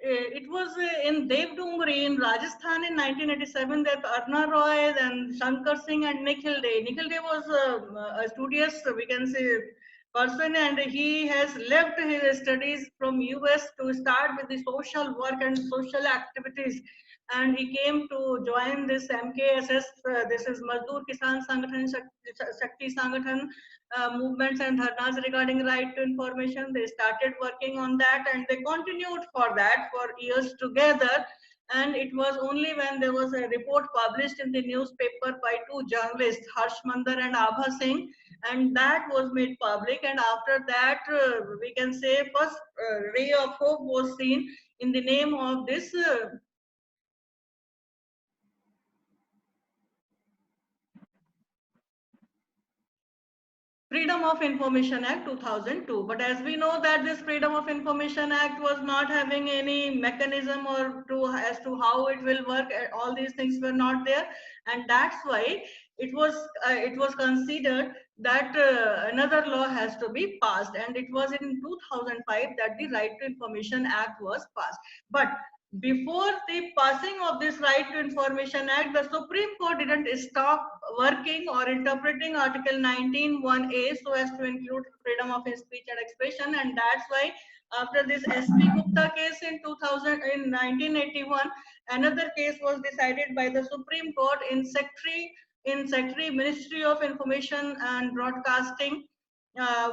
it was in Devdungri in Rajasthan in 1987 that Arna Roy and Shankar Singh and Nikhil Dey. Nikhil Dey was a studious, we can say, person, and he has left his studies from US to start with the social work and social activities, and he came to join this MKSS. This is Mazdoor Kisan Sangathan, Shakti Sangathan movements and dharnas regarding right to information. They started working on that, and they continued for that for years together. And it was only when there was a report published in the newspaper by two journalists, Harsh Mandar and Abha Singh, and that was made public. And after that, we can say first ray of hope was seen in the name of this Freedom of Information Act 2002. But as we know that this Freedom of Information Act was not having any mechanism or as to how it will work, all these things were not there, and that's why it was considered that another law has to be passed, and it was in 2005 that the Right to Information Act was passed. But before the passing of this Right to Information Act, the Supreme Court didn't stop working or interpreting Article 19(1)(a) so as to include freedom of speech and expression, and that's why after this SP Gupta case in 1981, another case was decided by the Supreme Court in Secretary Ministry of Information and Broadcasting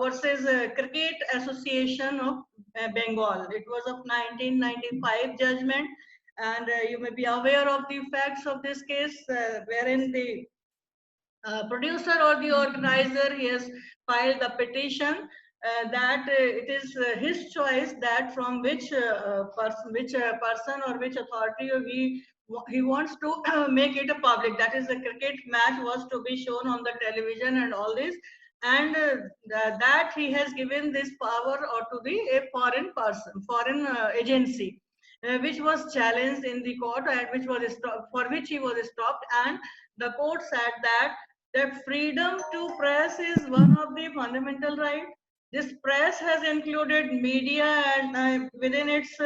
versus Cricket Association of Bengal. It was of 1995 judgment, and you may be aware of the facts of this case, wherein the producer or the organizer, he has filed a petition that it is his choice that from which person or which authority he wants to make it a public. That is, the cricket match was to be shown on the television and all this, and that he has given this power or to the a foreign person, foreign agency. Which was challenged in the court, and which was for which he was stopped, and the court said that freedom to press is one of the fundamental rights. This press has included media and within its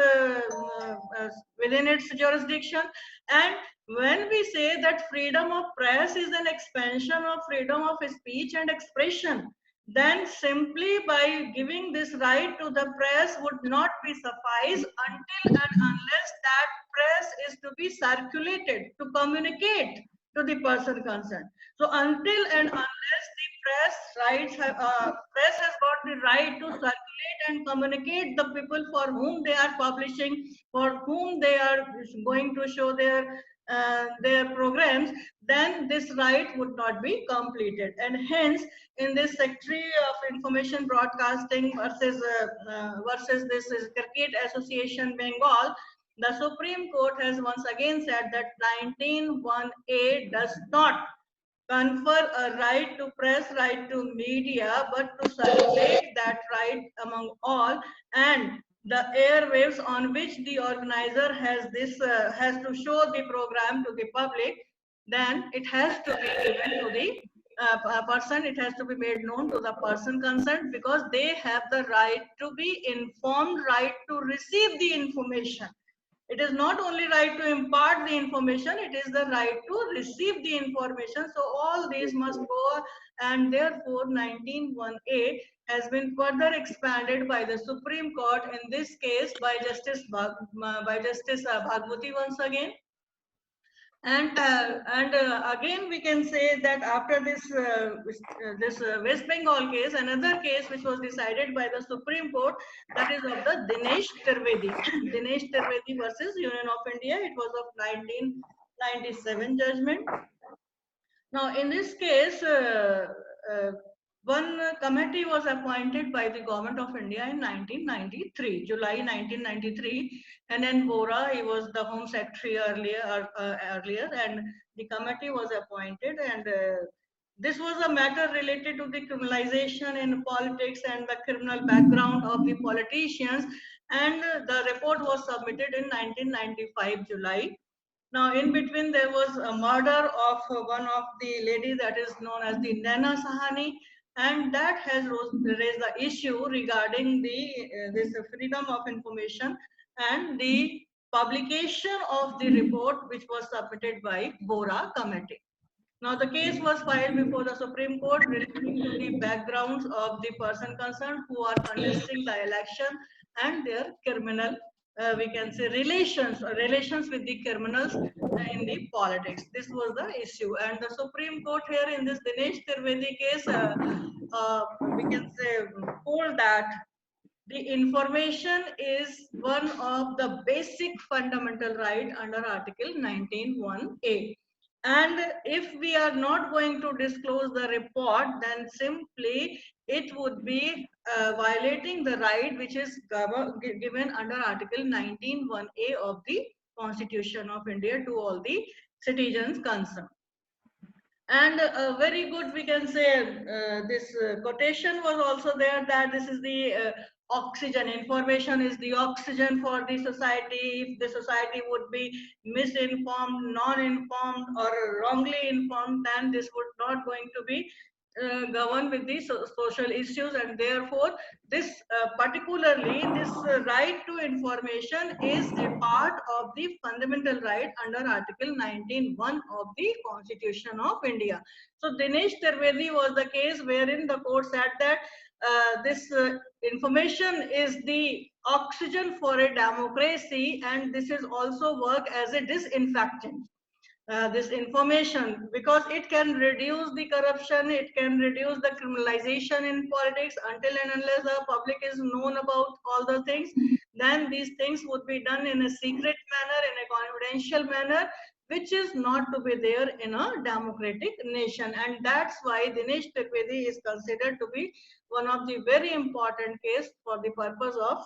jurisdiction. And when we say that freedom of press is an expansion of freedom of speech and expression, then simply by giving this right to the press would not be suffice until and unless that press is to be circulated to communicate to the person concerned. So until and unless the press has got the right to circulate and communicate the people for whom they are publishing, for whom they are going to show their programs, then this right would not be completed. And hence, in this Secretary of Information Broadcasting versus this is Cricket Association Bengal, the Supreme Court has once again said that 19(1)(a) does not confer a right to press, right to media, but to circulate that right among all, and the airwaves on which the organizer has to show the program to the public, then it has to be given to the person, it has to be made known to the person concerned, because they have the right to be informed, right to receive the information. It is not only right to impart the information, it is the right to receive the information. So all these must go, and therefore 19(1)(a) has been further expanded by the Supreme Court, in this case by Justice Bhagwati once again. And again we can say that after this West Bengal case, another case which was decided by the Supreme Court, that is of the Dinesh Trivedi Dinesh Trivedi versus Union of India. It was of 1997 judgment. Now in this case, one committee was appointed by the Government of India in 1993, July 1993. And then Vora, he was the Home Secretary earlier, and the committee was appointed. And this was a matter related to the criminalization in politics and the criminal background of the politicians. And the report was submitted in 1995, July. Now, in between, there was a murder of one of the ladies that is known as the Naina Sahani, and that has raised the issue regarding this freedom of information. and the publication of the report which was submitted by Bora Committee. Now, the case was filed before the Supreme Court relating to the backgrounds of the person concerned who are contesting the election and their criminal, we can say, relations with the criminals in the politics. This was the issue. And the Supreme Court here in this Dinesh Trivedi case, we can say, told that the information is one of the basic fundamental right under Article 19(1)(a). And if we are not going to disclose the report, then simply it would be violating the right which is given under Article 19(1)(a) of the Constitution of India to all the citizens concerned. And very good, we can say, this quotation was also there, that this is the oxygen. Information is the oxygen for the society. If the society would be misinformed, non-informed, or wrongly informed, then this would not going to be governed with the social issues. And therefore this particularly this right to information is a part of the fundamental right under Article 19(1) of the Constitution of India. So Dinesh Trivedi was the case wherein the court said that this information is the oxygen for a democracy, and this is also work as a disinfectant. This information, because it can reduce the corruption, it can reduce the criminalization in politics. Until and unless the public is known about all the things, then these things would be done in a secret manner, in a confidential manner, which is not to be there in a democratic nation. And that's why Dinesh Trivedi is considered to be one of the very important case for the purpose of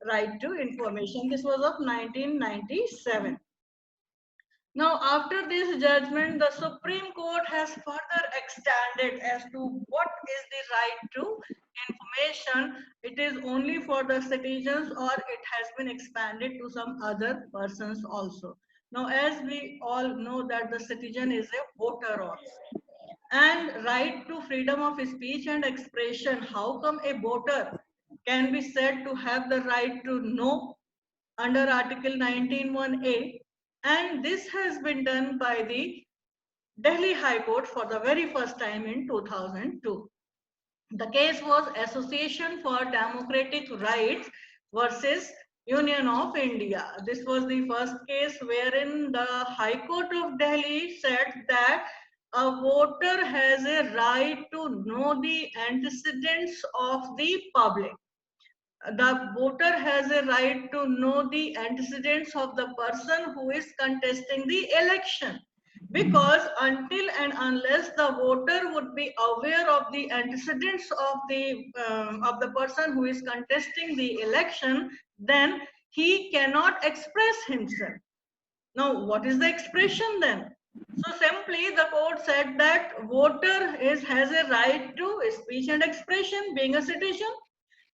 right to information. This was of 1997. Now, after this judgment, the Supreme Court has further extended as to what is the right to information. It is only for the citizens, or it has been expanded to some other persons also. Now, as we all know that the citizen is a voter also. And right to freedom of speech and expression, how come a voter can be said to have the right to know under Article 19(1)(a), and this has been done by the Delhi High Court for the very first time in 2002. The case was Association for Democratic Rights versus Union of India. This was the first case wherein the High Court of Delhi said that a voter has a right to know the antecedents of the public. The voter has a right to know the antecedents of the person who is contesting the election, because until and unless the voter would be aware of the antecedents of the person who is contesting the election, then he cannot express himself. Now, what is the expression then? So simply the court said that voter has a right to speech and expression, being a citizen,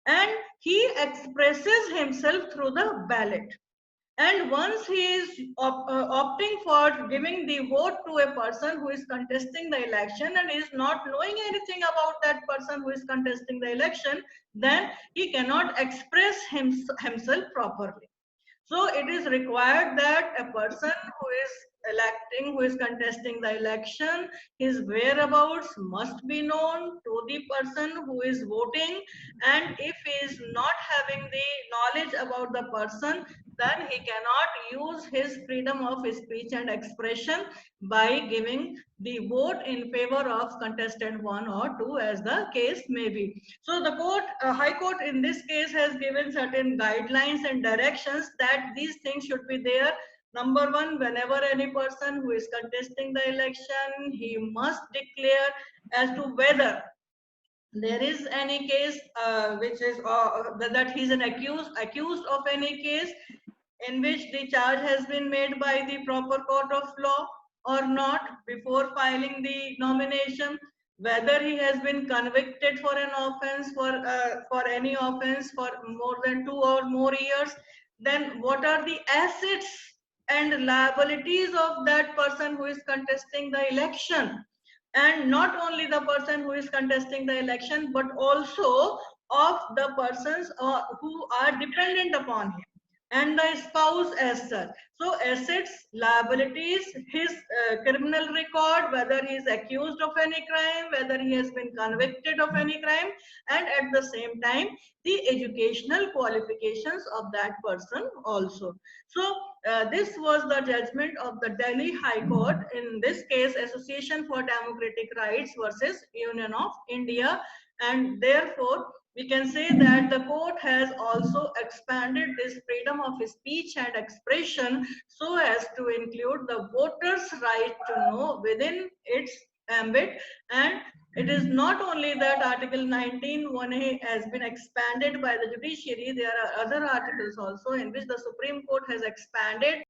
and he expresses himself through the ballot. And once he is opting for giving the vote to a person who is contesting the election and is not knowing anything about that person who is contesting the election, then he cannot express himself properly. So it is required that a person who is electing, who is contesting the election, his whereabouts must be known to the person who is voting. And if he is not having the knowledge about the person, then he cannot use his freedom of speech and expression by giving the vote in favor of contestant 1 or 2, as the case may be. So the court, High Court in this case, has given certain guidelines and directions that these things should be there. Number one, whenever any person who is contesting the election, he must declare as to whether there is any case which is that he is an accused of any case in which the charge has been made by the proper court of law or not before filing the nomination, whether he has been convicted for an offense, for any offense for more than 2 or more years, then what are the assets and liabilities of that person who is contesting the election, and not only the person who is contesting the election but also of the persons who are dependent upon him. and the spouse as such. So assets, liabilities, his criminal record, whether he is accused of any crime, whether he has been convicted of any crime, and at the same time, the educational qualifications of that person also. So this was the judgment of the Delhi High Court in this case, Association for Democratic Rights versus Union of India, and therefore we can say that the court has also expanded this freedom of speech and expression so as to include the voters' right to know within its ambit. And it is not only that Article 19(1)(a) has been expanded by the judiciary, there are other articles also in which the Supreme Court has expanded